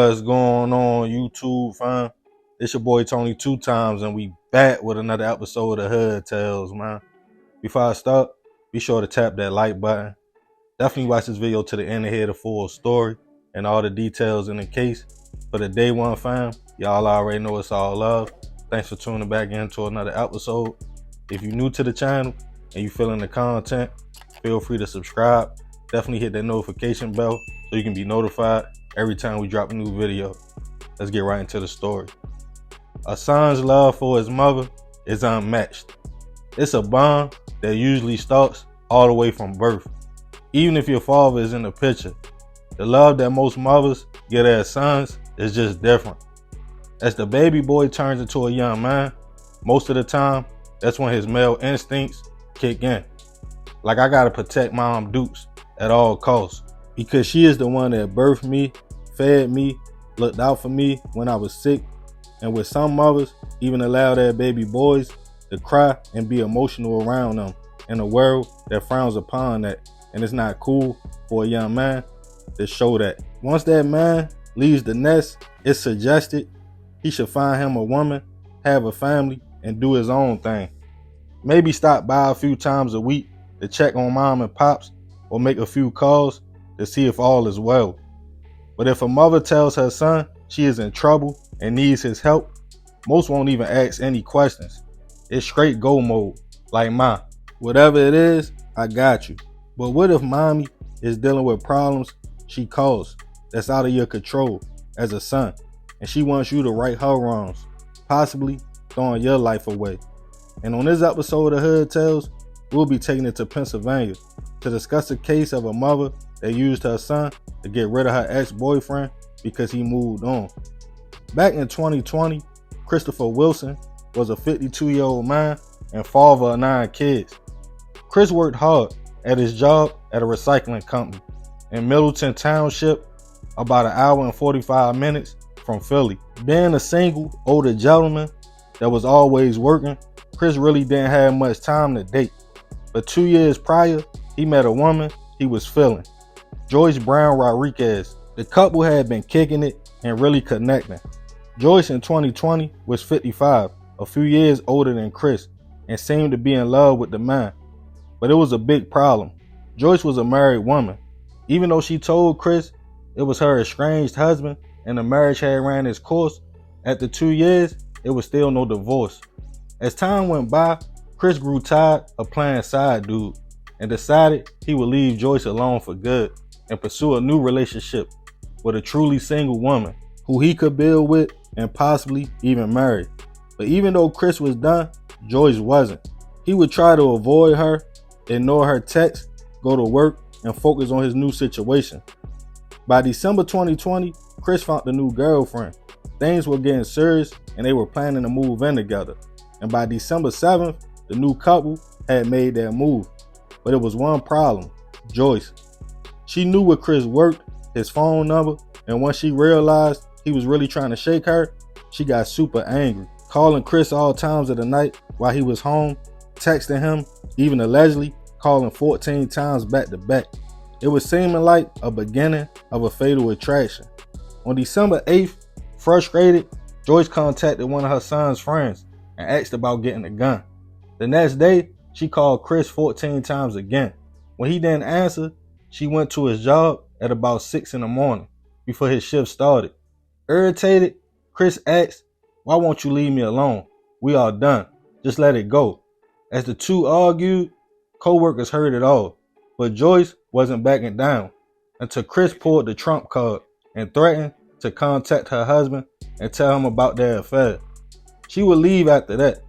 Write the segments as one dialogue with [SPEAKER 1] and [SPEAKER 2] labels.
[SPEAKER 1] What's going on, YouTube fam? It's your boy Tony 2 times, and we back with another episode of Hood Tales, man. Before I start, be sure to tap that like button. Definitely watch this video to the end to hear the full story and all the details in the case. For the day one fam, y'all already know it's all love. Thanks for tuning back into another episode. If you're new to the channel and you feeling the content, feel free to subscribe. Definitely hit that notification bell so you can be notified every time we drop a new video. Let's get right into the story. A son's love for his mother is unmatched. It's a bond that usually starts all the way from birth. Even if your father is in the picture, the love that most mothers get their sons is just different. As the baby boy turns into a young man, most of the time, that's when his male instincts kick in. Like, I gotta protect Mom Dukes at all costs because she is the one that birthed me, fed me, looked out for me when I was sick, and with some mothers, even allow their baby boys to cry and be emotional around them in a world that frowns upon that, and it's not cool for a young man to show that. Once that man leaves the nest, it's suggested he should find him a woman, have a family, and do his own thing. Maybe stop by a few times a week to check on mom and pops, or make a few calls to see if all is well. But if a mother tells her son she is in trouble and needs his help, most won't even ask any questions. It's straight go mode, like ma, whatever it is, I got you. But what if mommy is dealing with problems she caused that's out of your control as a son, and she wants you to right her wrongs, possibly throwing your life away? And on this episode of Hood Tales, we'll be taking it to Pennsylvania to discuss the case of a mother that used her son to get rid of her ex-boyfriend because he moved on. Back in 2020, Christopher Wilson was a 52-year-old man and father of 9 kids. Chris worked hard at his job at a recycling company in Middletown Township, about an hour and 45 minutes from Philly. Being a single, older gentleman that was always working, Chris really didn't have much time to date. But 2 years prior, he met a woman he was feeling, Joyce Rodriquez. The couple had been kicking it and really connecting. Joyce in 2020 was 55, a few years older than Chris, and seemed to be in love with the man. But it was a big problem. Joyce was a married woman. Even though she told Chris it was her estranged husband and the marriage had ran its course, after 2 years, it was still no divorce. As time went by, Chris grew tired of playing side dude and decided he would leave Joyce alone for good and pursue a new relationship with a truly single woman who he could build with and possibly even marry. But even though Chris was done, Joyce wasn't. He would try to avoid her, ignore her texts, go to work, and focus on his new situation. By December 2020, Chris found a new girlfriend. Things were getting serious and they were planning to move in together. And by December 7th, the new couple had made their move. But it was one problem: Joyce. She knew where Chris worked, his phone number, and once she realized he was really trying to shake her, she got super angry, calling Chris all times of the night while he was home, texting him, even allegedly calling 14 times back to back. It was seeming like a beginning of a fatal attraction. On December 8th, frustrated, Joyce contacted one of her son's friends and asked about getting a gun. The next day, she called Chris 14 times again. When he didn't answer, she went to his job at about 6 in the morning before his shift started. Irritated, Chris asked, "Why won't you leave me alone? We are done. Just let it go." As the two argued, co-workers heard it all, but Joyce wasn't backing down until Chris pulled the trump card and threatened to contact her husband and tell him about their affair. She would leave after that,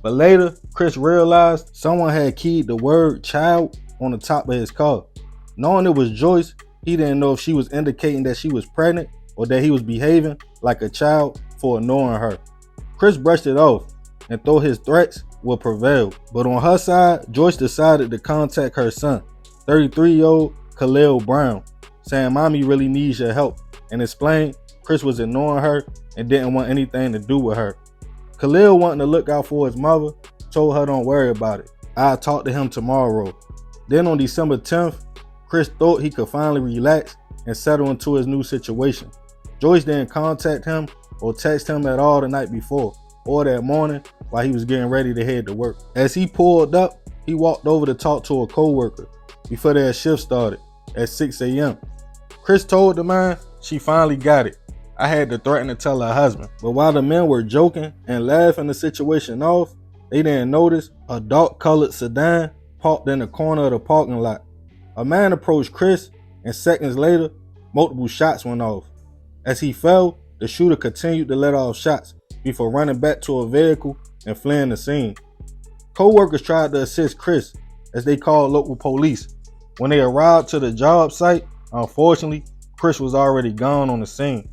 [SPEAKER 1] but later Chris realized someone had keyed the word child on the top of his car. Knowing it was Joyce, he didn't know if she was indicating that she was pregnant or that he was behaving like a child for ignoring her. Chris brushed it off and thought his threats would prevail. But on her side, Joyce decided to contact her son, 33-year-old Kahlill Brown, saying mommy really needs your help, and explained Chris was ignoring her and didn't want anything to do with her. Kahlill, wanting to look out for his mother, told her don't worry about it. I'll talk to him tomorrow. Then on December 10th, Chris thought he could finally relax and settle into his new situation. Joyce didn't contact him or text him at all the night before or that morning while he was getting ready to head to work. As he pulled up, he walked over to talk to a co-worker before their shift started at 6 a.m. Chris told the man she finally got it. I had to threaten to tell her husband. But while the men were joking and laughing the situation off, they didn't notice a dark colored sedan parked in the corner of the parking lot. A man approached Chris, and seconds later, multiple shots went off. As he fell, the shooter continued to let off shots before running back to a vehicle and fleeing the scene. Co-workers tried to assist Chris as they called local police. When they arrived to the job site, unfortunately, Chris was already gone on the scene.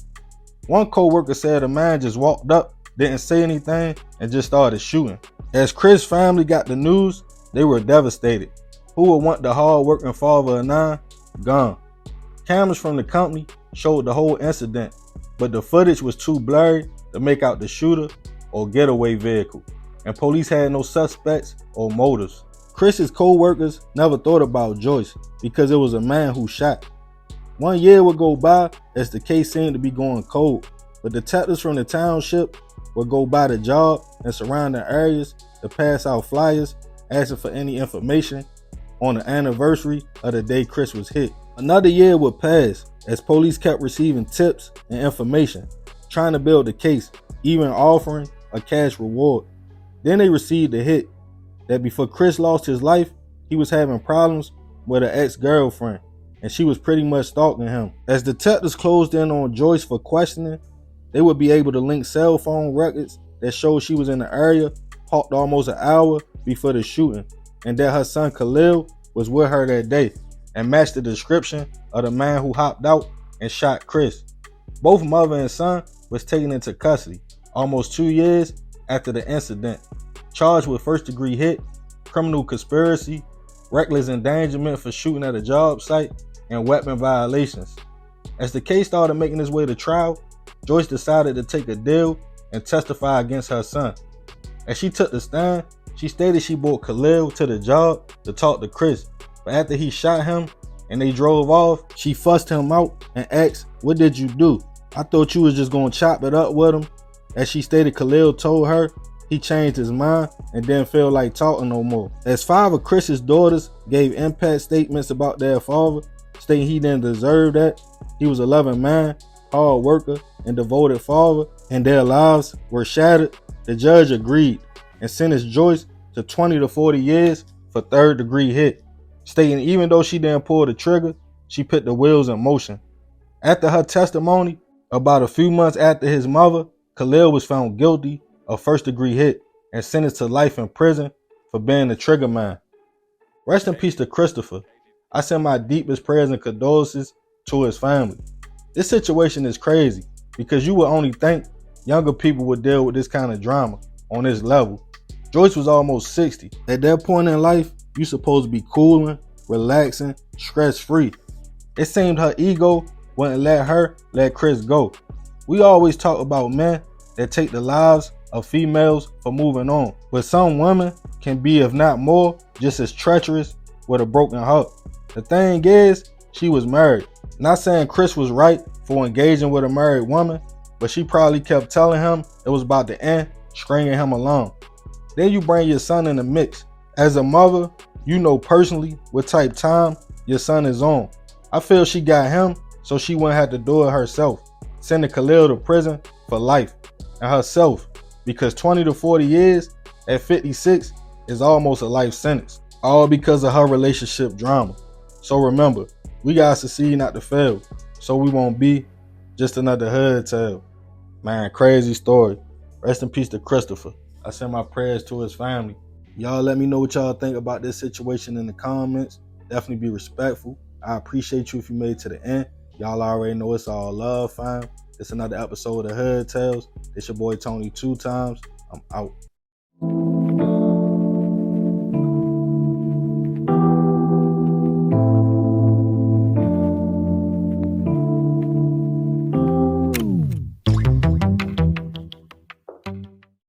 [SPEAKER 1] One co-worker said a man just walked up, didn't say anything, and just started shooting. As Chris' family got the news, they were devastated. Who would want the hard-working father of 9 gone? Cameras from the company showed the whole incident, but the footage was too blurry to make out the shooter or getaway vehicle, and police had no suspects or motives. Chris's co-workers never thought about Joyce because it was a man who shot. 1 year would go by as the case seemed to be going cold, but detectives from the township would go by the job and surrounding areas to pass out flyers asking for any information on the anniversary of the day Chris was hit. Another year would pass as police kept receiving tips and information, trying to build the case, even offering a cash reward. Then they received a hit that before Chris lost his life, he was having problems with an ex-girlfriend, and she was pretty much stalking him. As detectives closed in on Joyce for questioning, they would be able to link cell phone records that showed she was in the area, parked almost an hour before the shooting, and that her son Kahlill was with her that day, and matched the description of the man who hopped out and shot Chris. Both mother and son was taken into custody almost 2 years after the incident, charged with first-degree hit, criminal conspiracy, reckless endangerment for shooting at a job site, and weapon violations. As the case started making its way to trial, Joyce decided to take a deal and testify against her son. As she took the stand, she stated she brought Kahlill to the job to talk to Chris, but after he shot him and they drove off, she fussed him out and asked, "What did you do? I thought you was just gonna chop it up with him." As she stated, Kahlill told her he changed his mind and didn't feel like talking no more. As 5 of Chris's daughters gave impact statements about their father, stating he didn't deserve that, he was a loving man, hard worker, and devoted father, and their lives were shattered, the judge agreed and sentenced Joyce to 20 to 40 years for third-degree hit, stating even though she didn't pull the trigger, she put the wheels in motion. After her testimony, about a few months after his mother, Kahlill was found guilty of first-degree hit and sentenced to life in prison for being the trigger man. Rest in peace to Christopher. I send my deepest prayers and condolences to his family. This situation is crazy because you would only think younger people would deal with this kind of drama on this level. Joyce was almost 60. At that point in life, you're supposed to be cooling, relaxing, stress-free. It seemed her ego wouldn't let Chris go. We always talk about men that take the lives of females for moving on, but some women can be, if not more, just as treacherous with a broken heart. The thing is, she was married. Not saying Chris was right for engaging with a married woman, but she probably kept telling him it was about to end, stringing him along. Then you bring your son in the mix. As a mother, you know personally what type time your son is on. I feel she got him so she wouldn't have to do it herself, sending Kahlill to prison for life, and herself, because 20 to 40 years at 56 is almost a life sentence, all because of her relationship drama. So remember, we gotta succeed not to fail, so we won't be just another hood tale. Man, crazy story. Rest in peace to Christopher. I send my prayers to his family. Y'all let me know what y'all think about this situation in the comments. Definitely be respectful. I appreciate you if you made it to the end. Y'all already know it's all love, fam. It's another episode of Hood Tales. It's your boy Tony 2 times. I'm out.